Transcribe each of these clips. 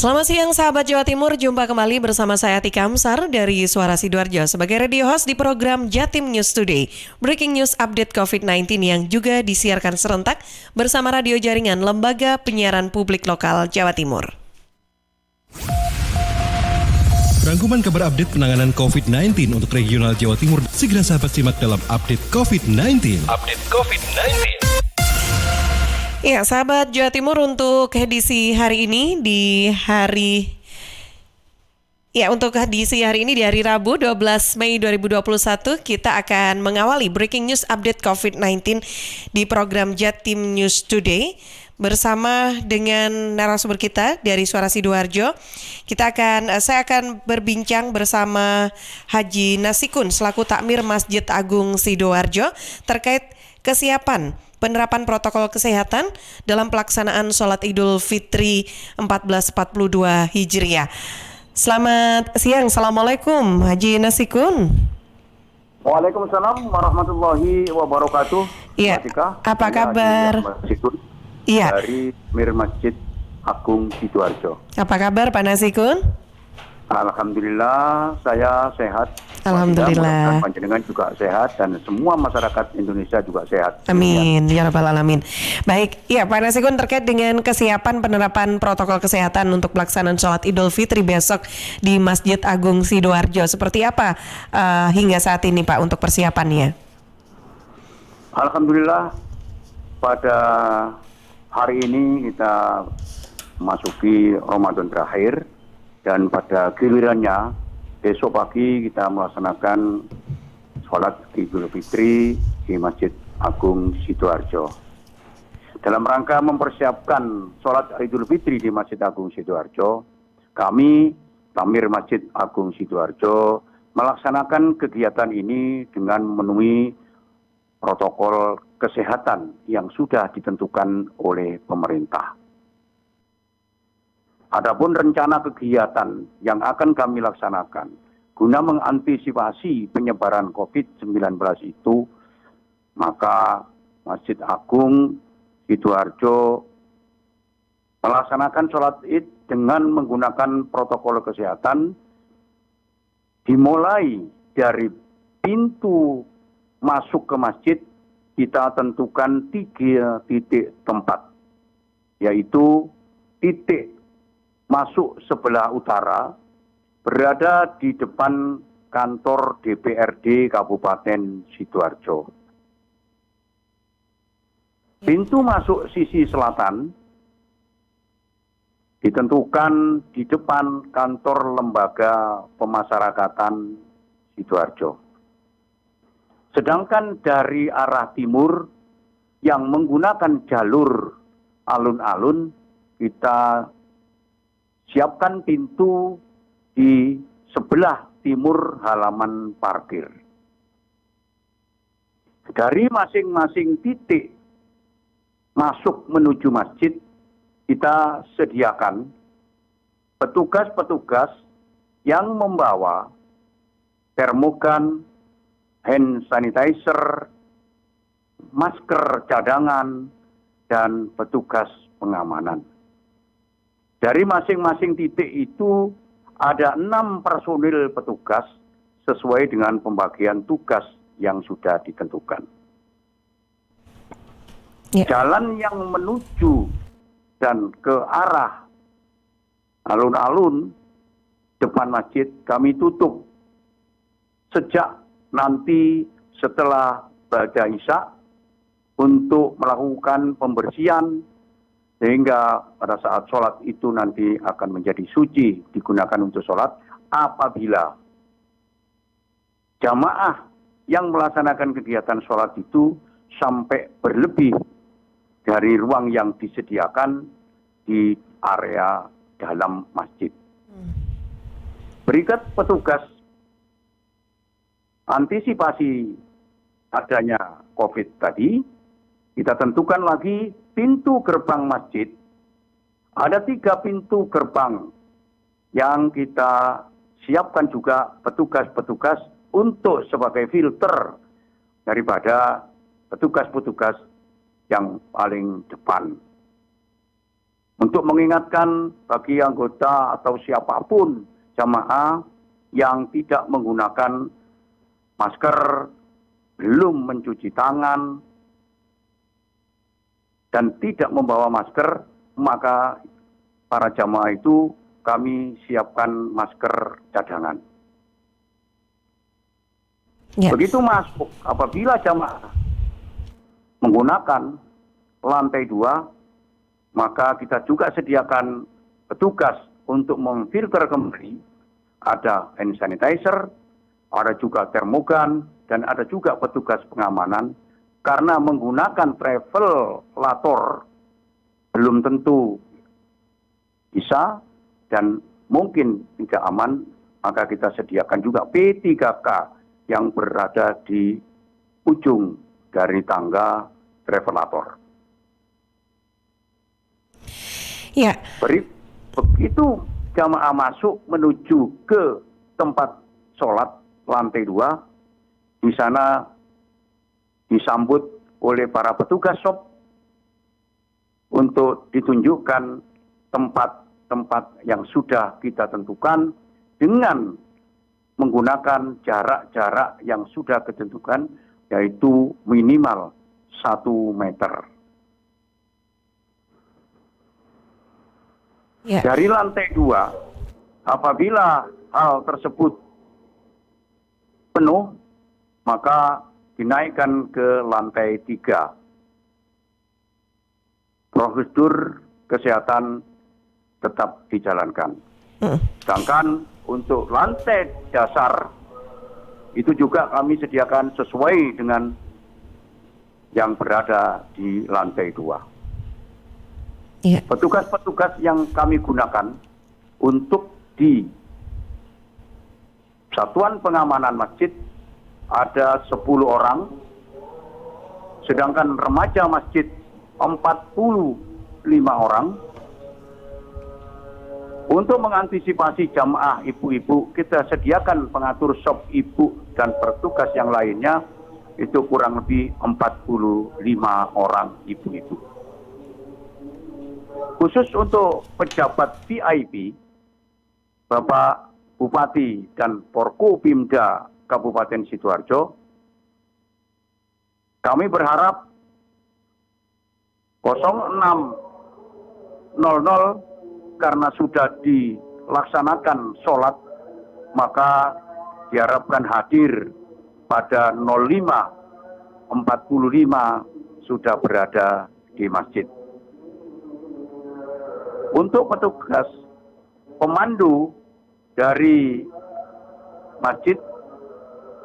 Selamat siang sahabat Jawa Timur, jumpa kembali bersama saya Tika Amsar dari Suara Sidoarjo sebagai radio host di program Jatim News Today. Breaking news update COVID-19 yang juga disiarkan serentak bersama radio jaringan Lembaga Penyiaran Publik Lokal Jawa Timur. Rangkuman kabar update penanganan COVID-19 untuk regional Jawa Timur segera sahabat simak dalam Update COVID-19. Ya, sahabat Jawa Timur, untuk edisi hari ini di hari Rabu 12 Mei 2021 kita akan mengawali breaking news update COVID-19 di program Jatim News Today bersama dengan narasumber kita dari Suara Sidoarjo. Saya akan berbincang bersama Haji Nasikun selaku Takmir Masjid Agung Sidoarjo terkait kesiapan penerapan protokol kesehatan dalam pelaksanaan sholat Idul Fitri 1442 Hijriah. Selamat siang, Assalamualaikum Haji Nasikun. Waalaikumsalam warahmatullahi wabarakatuh. Iya, apa kabar? Iya. Dari Mir Masjid Agung Sidoarjo. Apa kabar Pak Nasikun? Alhamdulillah, saya sehat. Alhamdulillah. Panjenengan juga sehat dan semua masyarakat Indonesia juga sehat. Amin, ya Rabbal Alamin. Baik, ya Pak Nasikun, terkait dengan kesiapan penerapan protokol kesehatan untuk pelaksanaan sholat Idul Fitri besok di Masjid Agung Sidoarjo, seperti apa hingga saat ini Pak untuk persiapannya? Alhamdulillah, pada hari ini kita masuki Ramadan terakhir dan pada gilirannya besok pagi kita melaksanakan sholat Idul Fitri di Masjid Agung Sidoarjo. Dalam rangka mempersiapkan sholat Idul Fitri di Masjid Agung Sidoarjo, kami, Takmir Masjid Agung Sidoarjo, melaksanakan kegiatan ini dengan memenuhi protokol kesehatan yang sudah ditentukan oleh pemerintah. Adapun rencana kegiatan yang akan kami laksanakan guna mengantisipasi penyebaran COVID-19 itu, maka Masjid Agung Sidoarjo melaksanakan sholat Id dengan menggunakan protokol kesehatan dimulai dari pintu masuk ke masjid. Kita tentukan 3 titik tempat, yaitu titik masuk sebelah utara berada di depan kantor DPRD Kabupaten Sidoarjo. Pintu masuk sisi selatan ditentukan di depan kantor Lembaga Pemasyarakatan Sidoarjo. Sedangkan dari arah timur yang menggunakan jalur alun-alun, kita siapkan pintu di sebelah timur halaman parkir. Dari masing-masing titik masuk menuju masjid, kita sediakan petugas-petugas yang membawa termogan, hand sanitizer, masker cadangan, dan petugas pengamanan. Dari masing-masing titik itu ada 6 personil petugas sesuai dengan pembagian tugas yang sudah ditentukan. Ya. Jalan yang menuju dan ke arah alun-alun depan masjid kami tutup sejak nanti setelah ba'da isya untuk melakukan pembersihan, sehingga pada saat sholat itu nanti akan menjadi suci digunakan untuk sholat apabila jamaah yang melaksanakan kegiatan sholat itu sampai berlebih dari ruang yang disediakan di area dalam masjid. Berikut petugas antisipasi adanya COVID tadi, kita tentukan lagi pintu gerbang masjid. Ada 3 pintu gerbang yang kita siapkan juga petugas-petugas untuk sebagai filter daripada petugas-petugas yang paling depan. untuk mengingatkan bagi anggota atau siapapun jamaah yang tidak menggunakan masker, belum mencuci tangan, dan tidak membawa masker, maka para jamaah itu kami siapkan masker cadangan. Ya. Begitu masuk, apabila jamaah menggunakan lantai 2, maka kita juga sediakan petugas untuk memfilter kembali. Ada hand sanitizer, ada juga termogan, dan ada juga petugas pengamanan. Karena menggunakan travelator belum tentu bisa dan mungkin tidak aman, maka kita sediakan juga P3K yang berada di ujung dari tangga travelator. Ya. Begitu jamaah masuk menuju ke tempat sholat lantai 2, di sana disambut oleh para petugas shop untuk ditunjukkan tempat-tempat yang sudah kita tentukan dengan menggunakan jarak-jarak yang sudah ditentukan, yaitu minimal 1 meter. Ya. Dari lantai 2, apabila hal tersebut penuh, maka dinaikkan ke lantai 3. Prosedur kesehatan tetap dijalankan. Sedangkan untuk lantai dasar, itu juga kami sediakan sesuai dengan yang berada di lantai 2. Ya. Petugas-petugas yang kami gunakan untuk di Satuan Pengamanan Masjid ada 10 orang, sedangkan remaja masjid 45 orang. Untuk mengantisipasi jamaah ibu-ibu, kita sediakan pengatur shop ibu dan petugas yang lainnya, itu kurang lebih 45 orang ibu-ibu. Khusus untuk pejabat VIP, Bapak Bupati dan Forkopimda Kabupaten Sidoarjo, kami berharap 06.00 karena sudah dilaksanakan sholat, maka diharapkan hadir pada 05.45 sudah berada di masjid. Untuk petugas pemandu dari masjid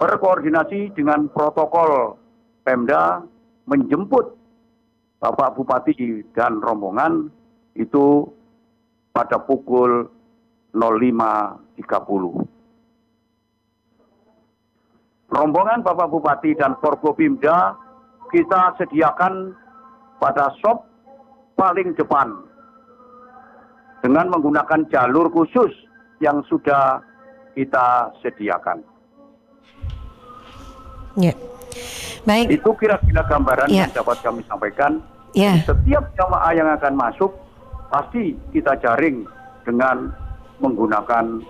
berkoordinasi dengan protokol Pemda menjemput Bapak Bupati dan rombongan itu pada pukul 05.30. Rombongan Bapak Bupati dan Forkopimda kita sediakan pada shop paling depan dengan menggunakan jalur khusus yang sudah kita sediakan. Ya. Baik. Itu kira-kira gambaran Ya. yang dapat kami sampaikan. Ya. Setiap jamaah yang akan masuk pasti kita jaring dengan menggunakan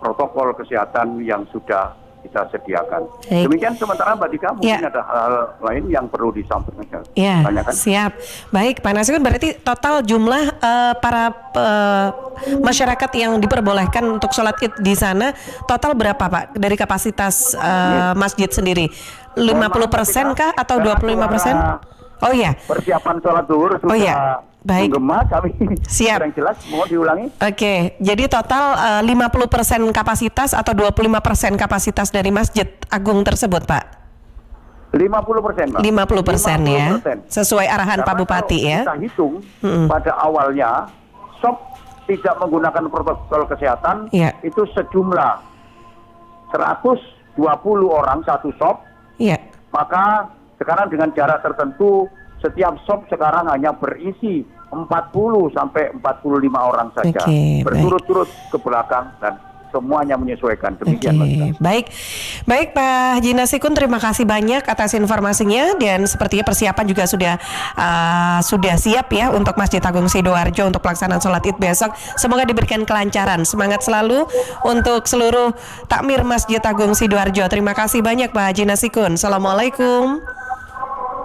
protokol kesehatan yang sudah kita sediakan. Baik. Demikian sementara Mbak Dika, mungkin Ya. ada hal lain yang perlu disampaikan. Ya, Tanyakan. siap. Baik, Pak Nasikun, berarti total jumlah para masyarakat yang diperbolehkan untuk sholat id di sana total berapa, Pak? Dari kapasitas masjid sendiri, 50% kah atau 25%? Oh iya. Persiapan sholat zuhur sudah Oh iya. Baik. menggema, kami Siap. kurang jelas, mohon diulangi. Oke, jadi total 50% kapasitas atau 25% kapasitas dari Masjid Agung tersebut, Pak? 50%, Pak. 50% ya, sesuai arahan Karena Pak Bupati kalau ya. kita hitung pada awalnya, shop tidak menggunakan protokol kesehatan, Iya. itu sejumlah 120 orang satu shop, Iya. maka sekarang dengan jarak tertentu, setiap shop sekarang hanya berisi 40 sampai 45 orang saja. Oke, baik. Berturut-turut ke belakang dan semuanya menyesuaikan. Demikian, Mas. Baik Pak Haji Nasikun, terima kasih banyak atas informasinya, dan sepertinya persiapan juga sudah siap ya untuk Masjid Agung Sidoarjo untuk pelaksanaan sholat Id besok. Semoga diberikan kelancaran, semangat selalu untuk seluruh takmir Masjid Agung Sidoarjo. Terima kasih banyak Pak Haji Nasikun. Assalamualaikum.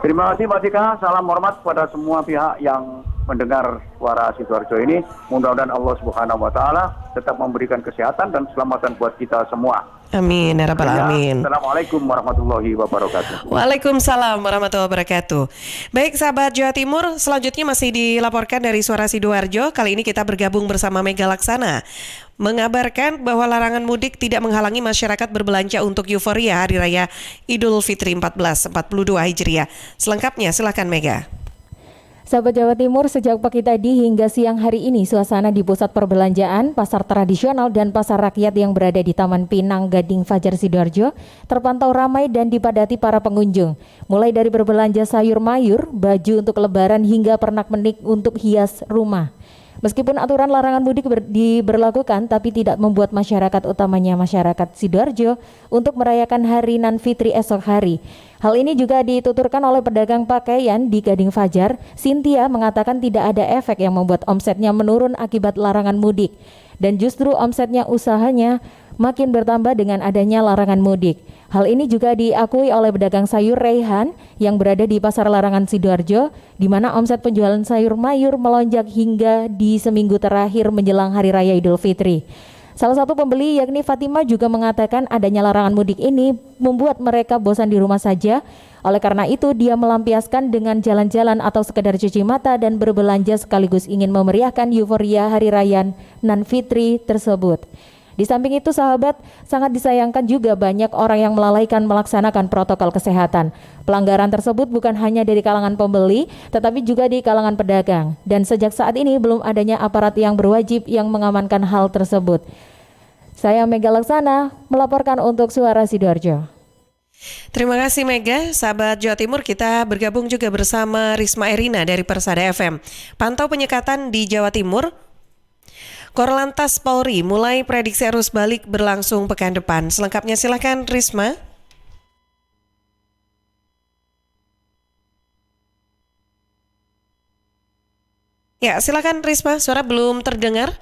Terima kasih Mbak Tika, salam hormat kepada semua pihak yang mendengar suara Sidoarjo ini. Mudah-mudahan Allah Subhanahu wa Ta'ala tetap memberikan kesehatan dan keselamatan buat kita semua. Amin ya rabbal alamin. Assalamualaikum warahmatullahi wabarakatuh. Waalaikumsalam warahmatullahi wabarakatuh. Baik sahabat Jawa Timur, selanjutnya masih dilaporkan dari Suara Sidoarjo. Kali ini kita bergabung bersama Mega Laksana, mengabarkan bahwa larangan mudik tidak menghalangi masyarakat berbelanja untuk euforia Hari Raya Idul Fitri 1442 Hijriah. Selengkapnya silakan Mega. Sahabat Jawa Timur, sejak pagi tadi hingga siang hari ini suasana di pusat perbelanjaan, pasar tradisional dan pasar rakyat yang berada di Taman Pinang Gading Fajar Sidoarjo terpantau ramai dan dipadati para pengunjung. Mulai dari berbelanja sayur mayur, baju untuk lebaran hingga pernak-pernik untuk hias rumah. Meskipun aturan larangan mudik diberlakukan, tapi tidak membuat masyarakat, utamanya masyarakat Sidoarjo, untuk merayakan hari Nan Fitri esok hari. Hal ini juga dituturkan oleh pedagang pakaian di Gading Fajar. Cynthia mengatakan tidak ada efek yang membuat omsetnya menurun akibat larangan mudik. Dan justru omsetnya usahanya makin bertambah dengan adanya larangan mudik. Hal ini juga diakui oleh pedagang sayur Raihan yang berada di Pasar Larangan Sidoarjo, di mana omset penjualan sayur mayur melonjak hingga di seminggu terakhir menjelang Hari Raya Idul Fitri. Salah satu pembeli yakni Fatima juga mengatakan adanya larangan mudik ini membuat mereka bosan di rumah saja. Oleh karena itu dia melampiaskan dengan jalan-jalan atau sekedar cuci mata dan berbelanja sekaligus ingin memeriahkan euforia Hari Raya Nan Fitri tersebut. Di samping itu sahabat, sangat disayangkan juga banyak orang yang melalaikan melaksanakan protokol kesehatan. Pelanggaran tersebut bukan hanya dari kalangan pembeli, tetapi juga di kalangan pedagang. Dan sejak saat ini belum adanya aparat yang berwajib yang mengamankan hal tersebut. Saya Mega Laksana melaporkan untuk Suara Sidoarjo. Terima kasih Mega. Sahabat Jawa Timur, kita bergabung juga bersama Risma Erina dari Persada FM. Pantau penyekatan di Jawa Timur. Korlantas Polri mulai prediksi arus balik berlangsung pekan depan. Selengkapnya silakan Risma. Ya, silakan Risma. Suara belum terdengar.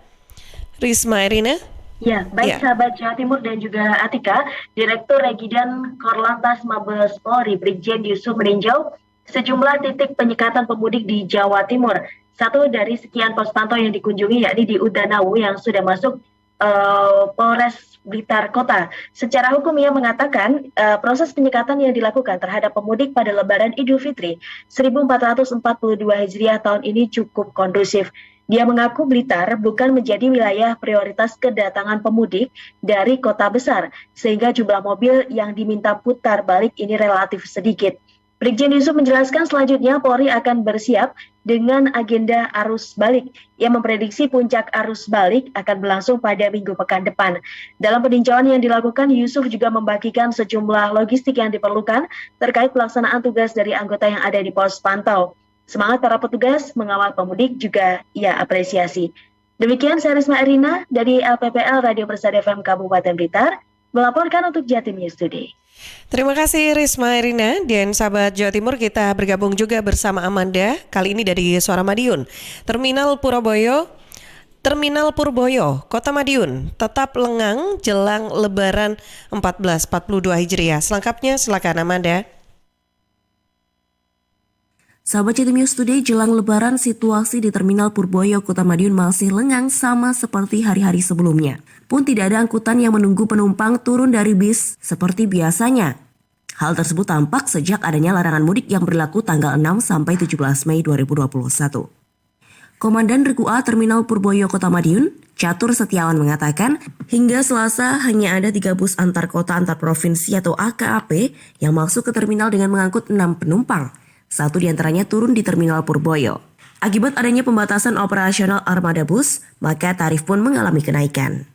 Risma Erina. Ya, baik sahabat Jawa Timur dan juga Atika, Direktur Regidan Korlantas Mabes Polri Brigjen Yusuf meninjau sejumlah titik penyekatan pemudik di Jawa Timur. Satu dari sekian pos pantau yang dikunjungi yakni di Udanawu yang sudah masuk Polres Blitar Kota. Secara hukum ia mengatakan proses penyekatan yang dilakukan terhadap pemudik pada Lebaran Idul Fitri 1442 Hijriah tahun ini cukup kondusif. Dia mengaku Blitar bukan menjadi wilayah prioritas kedatangan pemudik dari kota besar, sehingga jumlah mobil yang diminta putar balik ini relatif sedikit. Brigjen Yusuf menjelaskan selanjutnya Polri akan bersiap dengan agenda arus balik. Ia memprediksi puncak arus balik akan berlangsung pada minggu pekan depan. Dalam peninjauan yang dilakukan, Yusuf juga membagikan sejumlah logistik yang diperlukan terkait pelaksanaan tugas dari anggota yang ada di pos pantau. Semangat para petugas mengawal pemudik juga ia apresiasi. Demikian saya Risma Erina dari LPPL Radio Persada FM Kabupaten Blitar melaporkan untuk Jatim News Today. Terima kasih Risma Erina. Dan sahabat Jawa Timur, kita bergabung juga bersama Amanda, kali ini dari Suara Madiun. Terminal Purboyo, Kota Madiun tetap lengang jelang Lebaran 1442 Hijriah. Selengkapnya silakan Amanda. Sahabat Jatim News Today, jelang Lebaran situasi di Terminal Purboyo, Kota Madiun masih lengang sama seperti hari-hari sebelumnya. Pun tidak ada angkutan yang menunggu penumpang turun dari bis seperti biasanya. Hal tersebut tampak sejak adanya larangan mudik yang berlaku tanggal 6 sampai 17 Mei 2021. Komandan Regu A Terminal Purboyo Kota Madiun, Catur Setiawan mengatakan, hingga Selasa hanya ada 3 bus antar kota antar provinsi atau AKAP yang masuk ke terminal dengan mengangkut 6 penumpang. 1 diantaranya turun di Terminal Purboyo. Akibat adanya pembatasan operasional armada bus, maka tarif pun mengalami kenaikan.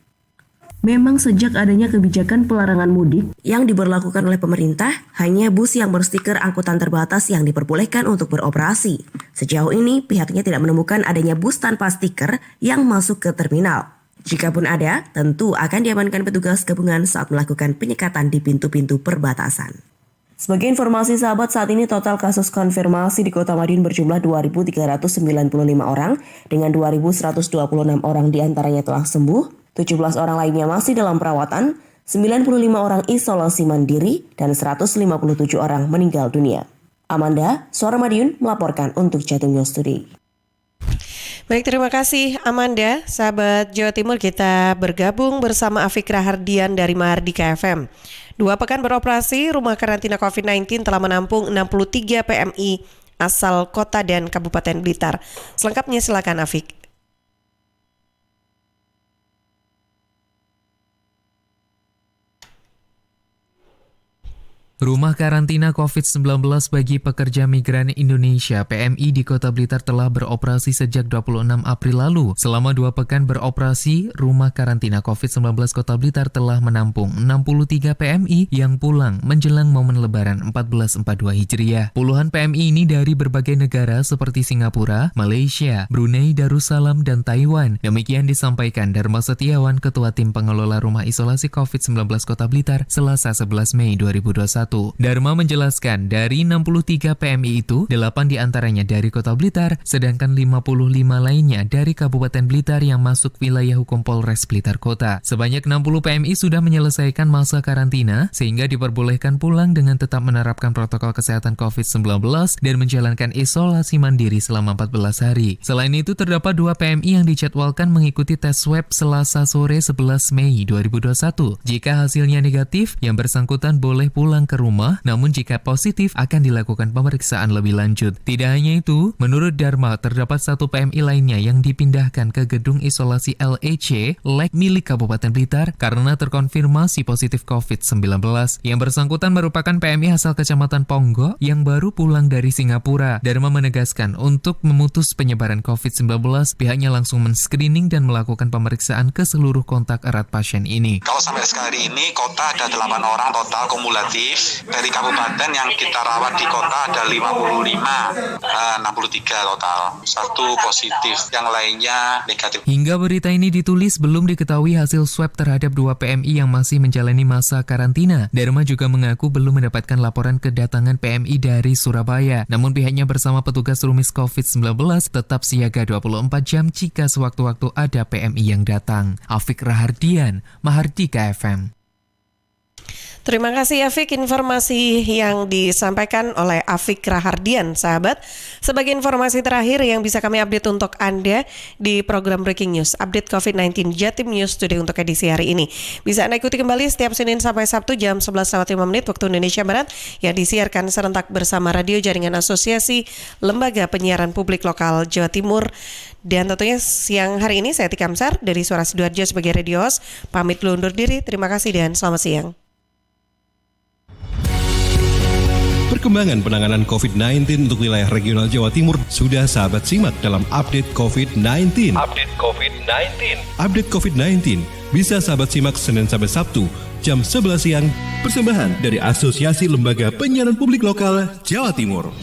Memang sejak adanya kebijakan pelarangan mudik yang diberlakukan oleh pemerintah, hanya bus yang berstiker angkutan terbatas yang diperbolehkan untuk beroperasi. Sejauh ini pihaknya tidak menemukan adanya bus tanpa stiker yang masuk ke terminal. Jikapun ada, tentu akan diamankan petugas gabungan saat melakukan penyekatan di pintu-pintu perbatasan. Sebagai informasi sahabat, saat ini total kasus konfirmasi di Kota Madiun berjumlah 2.395 orang dengan 2.126 orang diantaranya telah sembuh, 17 orang lainnya masih dalam perawatan, 95 orang isolasi mandiri, dan 157 orang meninggal dunia. Amanda, Suara Madiun melaporkan untuk Jatim News Today. Baik, terima kasih Amanda. Sahabat Jawa Timur, kita bergabung bersama Afik Rahardian dari Mahardika FM. 2 pekan beroperasi, rumah karantina COVID-19 telah menampung 63 PMI asal kota dan Kabupaten Blitar. Selengkapnya silakan Afik. Rumah karantina COVID-19 bagi pekerja migran Indonesia (PMI) di Kota Blitar telah beroperasi sejak 26 April lalu. Selama 2 pekan beroperasi, Rumah Karantina COVID-19 Kota Blitar telah menampung 63 PMI yang pulang menjelang momen Lebaran 1442 Hijriah. Puluhan PMI ini dari berbagai negara seperti Singapura, Malaysia, Brunei Darussalam, dan Taiwan. Demikian disampaikan Dharma Setiawan, Ketua Tim Pengelola Rumah Isolasi COVID-19 Kota Blitar, Selasa 11 Mei 2021. Dharma menjelaskan dari 63 PMI itu, 8 diantaranya dari Kota Blitar, sedangkan 55 lainnya dari Kabupaten Blitar yang masuk wilayah hukum Polres Blitar Kota. Sebanyak 60 PMI sudah menyelesaikan masa karantina, sehingga diperbolehkan pulang dengan tetap menerapkan protokol kesehatan COVID-19 dan menjalankan isolasi mandiri selama 14 hari. Selain itu, terdapat 2 PMI yang dijadwalkan mengikuti tes swab Selasa sore 11 Mei 2021. Jika hasilnya negatif, yang bersangkutan boleh pulang ke rumah, namun jika positif akan dilakukan pemeriksaan lebih lanjut. Tidak hanya itu, menurut Dharma terdapat 1 PMI lainnya yang dipindahkan ke gedung isolasi LEC milik Kabupaten Blitar karena terkonfirmasi positif COVID-19. Yang bersangkutan merupakan PMI asal Kecamatan Ponggok yang baru pulang dari Singapura. Dharma menegaskan untuk memutus penyebaran COVID-19, pihaknya langsung men-screening dan melakukan pemeriksaan ke seluruh kontak erat pasien ini. Kalau sampai sekarang ini kota ada 8 orang total kumulatif. Dari kabupaten yang kita rawat di kota ada 63 total. 1 positif, yang lainnya negatif. Hingga berita ini ditulis, belum diketahui hasil swab terhadap 2 PMI yang masih menjalani masa karantina. Dharma juga mengaku belum mendapatkan laporan kedatangan PMI dari Surabaya. Namun pihaknya bersama petugas rumis COVID-19 tetap siaga 24 jam jika sewaktu-waktu ada PMI yang datang. Afik Rahardian, Mahardika FM. Terima kasih Afik, informasi yang disampaikan oleh Afik Rahardian, sahabat. Sebagai informasi terakhir yang bisa kami update untuk Anda di program Breaking News, update COVID-19 Jatim News Today untuk edisi hari ini. Bisa Anda ikuti kembali setiap Senin sampai Sabtu jam 11.05 waktu Indonesia Barat yang disiarkan serentak bersama Radio Jaringan Asosiasi Lembaga Penyiaran Publik Lokal Jawa Timur. Dan tentunya siang hari ini saya Tika Amsar dari Suara Sidoarjo sebagai radio host, pamit undur diri. Terima kasih dan selamat siang. Perkembangan penanganan COVID-19 untuk wilayah regional Jawa Timur sudah sahabat simak dalam update COVID-19. Update COVID-19 bisa sahabat simak Senin sampai Sabtu jam 11 siang. Persembahan dari Asosiasi Lembaga Penyiaran Publik Lokal Jawa Timur.